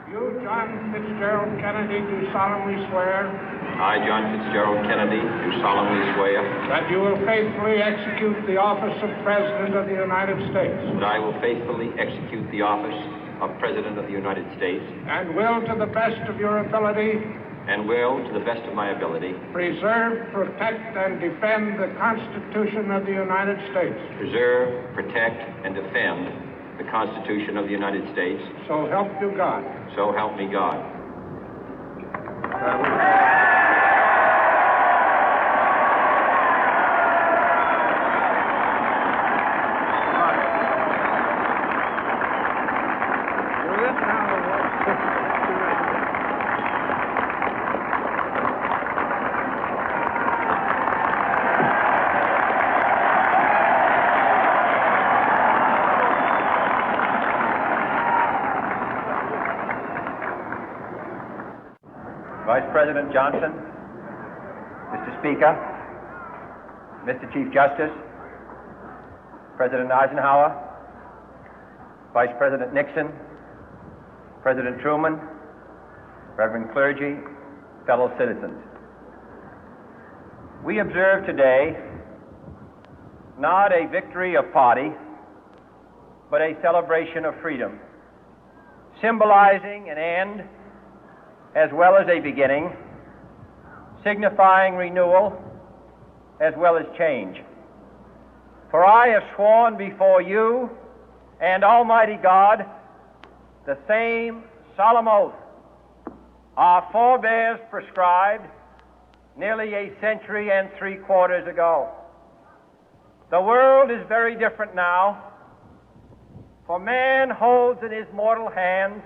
You, John Fitzgerald Kennedy, do solemnly swear I, John Fitzgerald Kennedy, do solemnly swear that you will faithfully execute the office of President of the United States that I will faithfully execute the office of President of the United States and will, to the best of your ability, and will, to the best of my ability, preserve, protect, and defend the Constitution of the United States. preserve, protect, and defend the Constitution of the United States. So help you God. So help me God. Vice President Johnson, Mr. Speaker, Mr. Chief Justice, President Eisenhower, Vice President Nixon, President Truman, Reverend clergy, fellow citizens. We observe today not a victory of party, but a celebration of freedom, symbolizing an end as well as a beginning, signifying renewal as well as change. For I have sworn before you and Almighty God the same solemn oath our forebears prescribed nearly a century and 3/4 ago. The world is very different now, for man holds in his mortal hands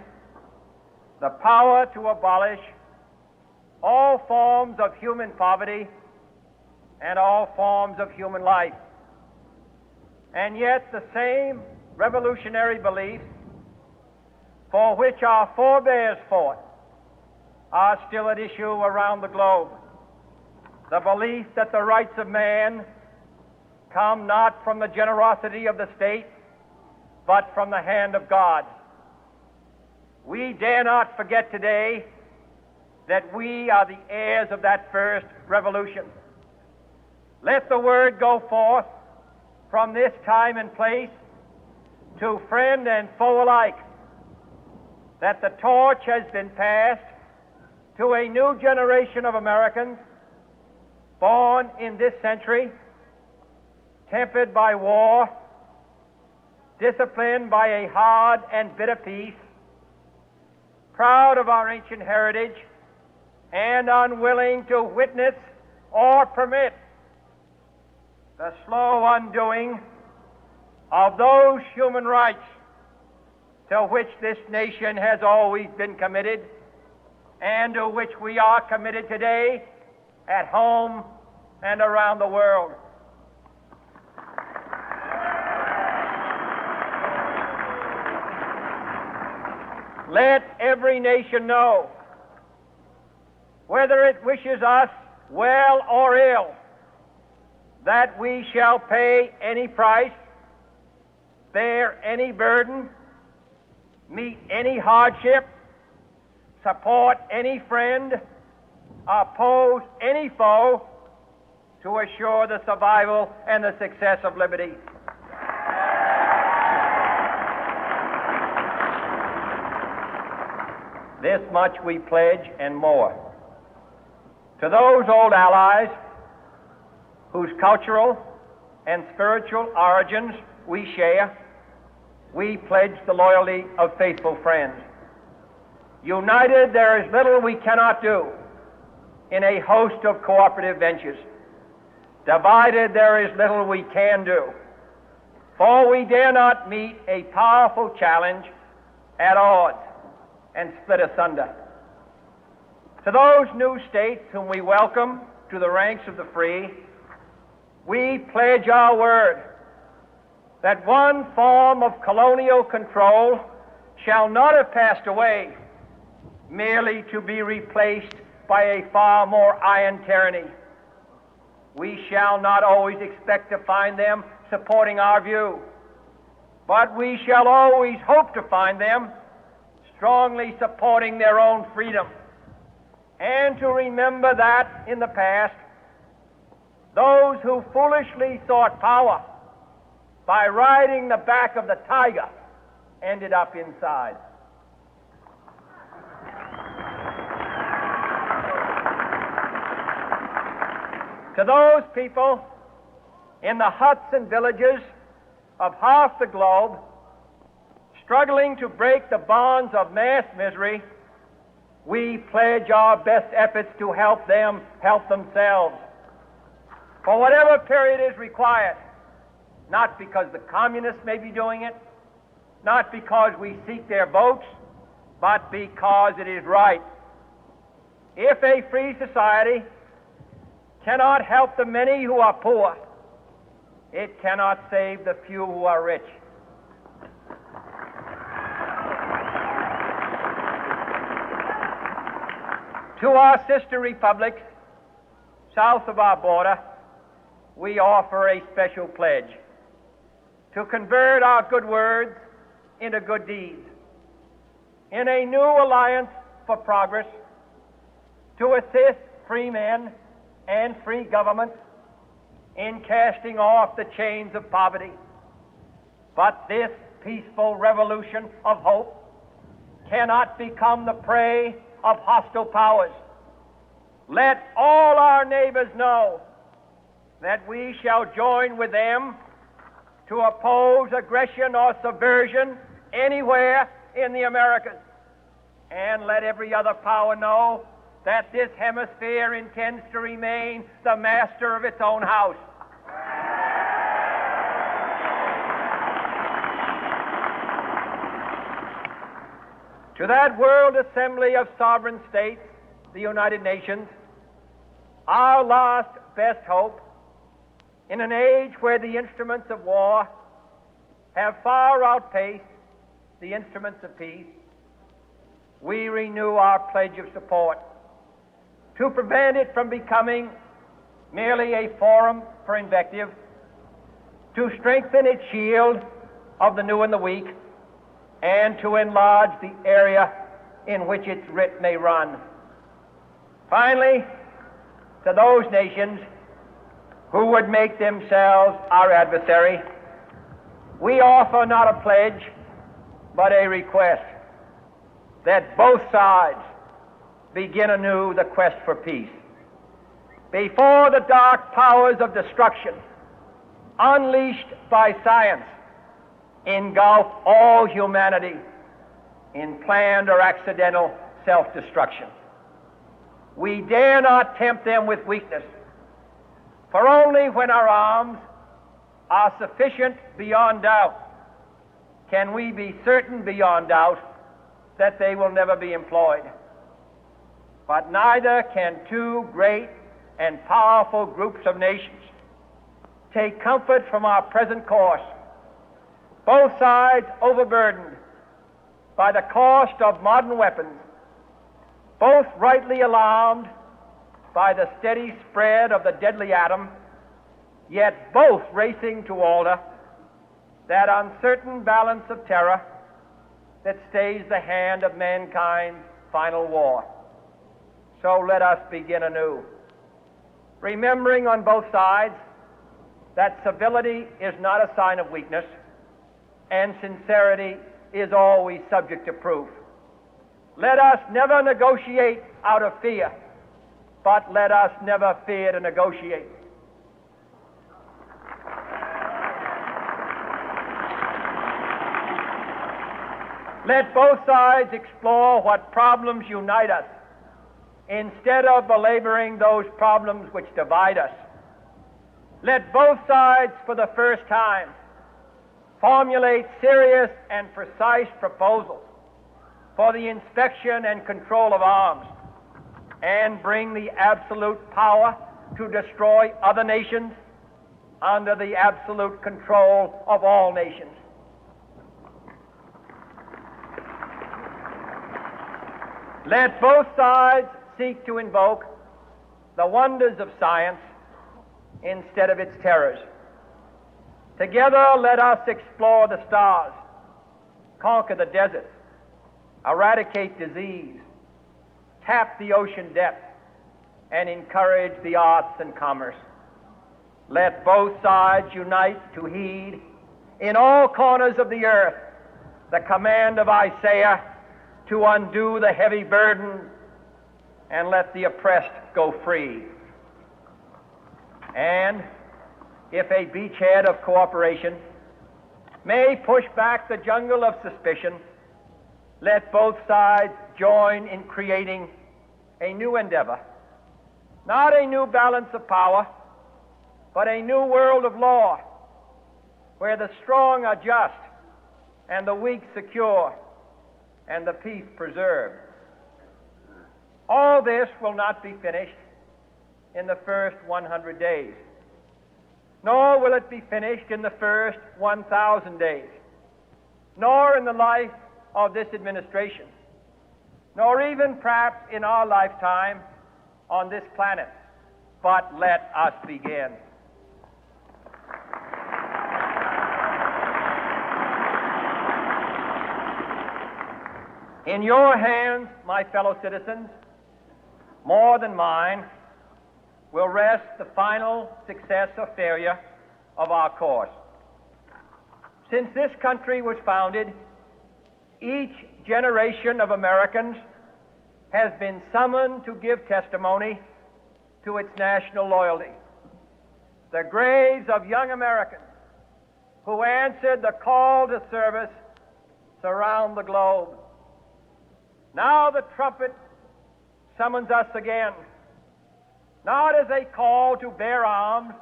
the power to abolish all forms of human poverty and all forms of human life. And yet the same revolutionary beliefs for which our forebears fought are still at issue around the globe. The belief that the rights of man come not from the generosity of the state, but from the hand of God. We dare not forget today that we are the heirs of that first revolution. Let the word go forth from this time and place to friend and foe alike that the torch has been passed to a new generation of Americans born in this century, tempered by war, disciplined by a hard and bitter peace, proud of our ancient heritage, and unwilling to witness or permit the slow undoing of those human rights to which this nation has always been committed and to which we are committed today at home and around the world. Let every nation know, whether it wishes us well or ill, that we shall pay any price, bear any burden, meet any hardship, support any friend, oppose any foe to assure the survival and the success of liberty. This much we pledge and more. To those old allies whose cultural and spiritual origins we share, we pledge the loyalty of faithful friends. United, there is little we cannot do in a host of cooperative ventures. Divided, there is little we can do, for we dare not meet a powerful challenge at odds and split asunder. To those new states whom we welcome to the ranks of the free, we pledge our word that one form of colonial control shall not have passed away, merely to be replaced by a far more iron tyranny. We shall not always expect to find them supporting our view, but we shall always hope to find them strongly supporting their own freedom, and to remember that in the past, those who foolishly sought power by riding the back of the tiger ended up inside. To those people in the huts and villages of half the globe struggling to break the bonds of mass misery, we pledge our best efforts to help them help themselves for whatever period is required, not because the communists may be doing it, not because we seek their votes, but because it is right. If a free society cannot help the many who are poor, it cannot save the few who are rich. To our sister republics south of our border, we offer a special pledge to convert our good words into good deeds, in a new alliance for progress, to assist free men and free governments in casting off the chains of poverty. But this peaceful revolution of hope cannot become the prey of hostile powers. Let all our neighbors know that we shall join with them to oppose aggression or subversion anywhere in the Americas. And let every other power know that this hemisphere intends to remain the master of its own house. To that World Assembly of Sovereign States, the United Nations, our last best hope, in an age where the instruments of war have far outpaced the instruments of peace, we renew our pledge of support to prevent it from becoming merely a forum for invective, to strengthen its shield of the new and the weak, and to enlarge the area in which its writ may run. Finally, to those nations who would make themselves our adversary, we offer not a pledge, but a request that both sides begin anew the quest for peace. Before the dark powers of destruction, unleashed by science, engulf all humanity in planned or accidental self-destruction, we dare not tempt them with weakness, for only when our arms are sufficient beyond doubt can we be certain beyond doubt that they will never be employed. But neither can two great and powerful groups of nations take comfort from our present course, both sides overburdened by the cost of modern weapons, both rightly alarmed by the steady spread of the deadly atom, yet both racing to alter that uncertain balance of terror that stays the hand of mankind's final war. So let us begin anew, remembering on both sides that civility is not a sign of weakness, and sincerity is always subject to proof. Let us never negotiate out of fear, but let us never fear to negotiate. Let both sides explore what problems unite us, instead of belaboring those problems which divide us. Let both sides, for the first time, formulate serious and precise proposals for the inspection and control of arms, and bring the absolute power to destroy other nations under the absolute control of all nations. Let both sides seek to invoke the wonders of science instead of its terrors. Together, let us explore the stars, conquer the deserts, eradicate disease, tap the ocean depth, and encourage the arts and commerce. Let both sides unite to heed in all corners of the earth the command of Isaiah to undo the heavy burden and let the oppressed go free. And if a beachhead of cooperation may push back the jungle of suspicion, let both sides join in creating a new endeavor, not a new balance of power, but a new world of law, where the strong are just and the weak secure and the peace preserved. All this will not be finished in the first 100 days, nor will it be finished in the first 1,000 days, nor in the life of this administration, nor even perhaps in our lifetime on this planet. But let us begin. In your hands, my fellow citizens, more than mine, will rest the final success or failure of our course. Since this country was founded, each generation of Americans has been summoned to give testimony to its national loyalty. The graves of young Americans who answered the call to service surround the globe. Now the trumpet summons us again, not as a call to bear arms,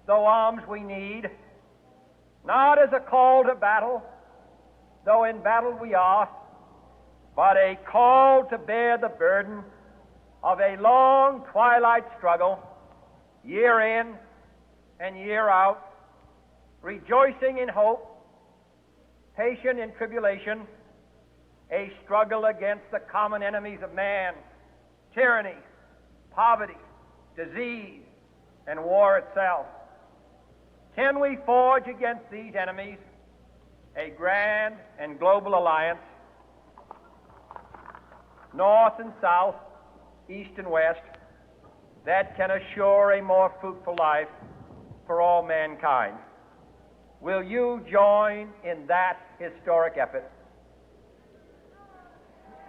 though arms we need, not as a call to battle, though in battle we are, but a call to bear the burden of a long twilight struggle, year in and year out, rejoicing in hope, patient in tribulation, a struggle against the common enemies of man, tyranny, poverty, disease, and war itself. Can we forge against these enemies a grand and global alliance, north and south, east and west, that can assure a more fruitful life for all mankind? Will you join in that historic effort?